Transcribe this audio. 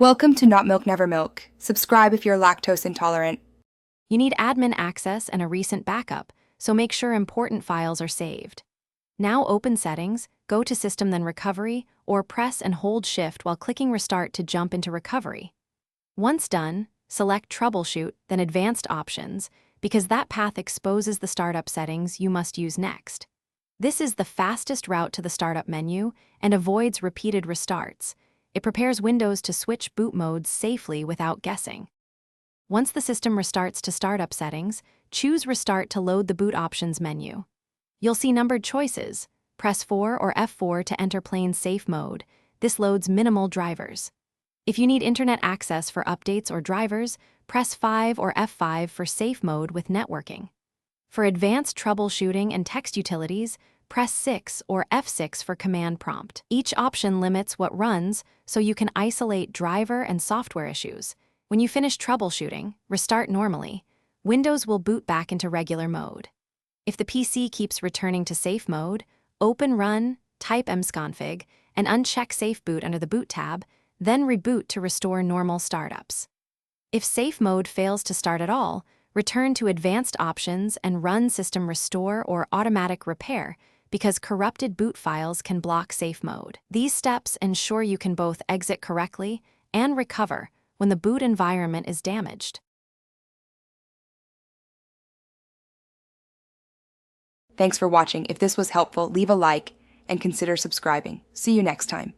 Welcome to Not Milk Never Milk. Subscribe if you're lactose intolerant. You need admin access and a recent backup, so make sure important files are saved. Now open Settings, go to System then Recovery, or press and hold Shift while clicking Restart to jump into Recovery. Once done, select Troubleshoot, then Advanced Options, because that path exposes the startup settings you must use next. This is the fastest route to the startup menu and avoids repeated restarts. It prepares Windows to switch boot modes safely without guessing. Once the system restarts to startup settings, choose Restart to load the boot options menu. You'll see numbered choices. Press 4 or F4 to enter plain safe mode. This loads minimal drivers. If you need internet access for updates or drivers, press 5 or F5 for safe mode with networking. For advanced troubleshooting and text utilities, press 6 or F6 for command prompt. Each option limits what runs, so you can isolate driver and software issues. When you finish troubleshooting, restart normally. Windows will boot back into regular mode. If the PC keeps returning to safe mode, open Run, type msconfig, and uncheck Safe Boot under the Boot tab, then reboot to restore normal startups. If safe mode fails to start at all, return to Advanced Options and run System Restore or Automatic Repair, because corrupted boot files can block safe mode. These steps ensure you can both exit correctly and recover when the boot environment is damaged. Thanks for watching. If this was helpful, leave a like and consider subscribing. See you next time.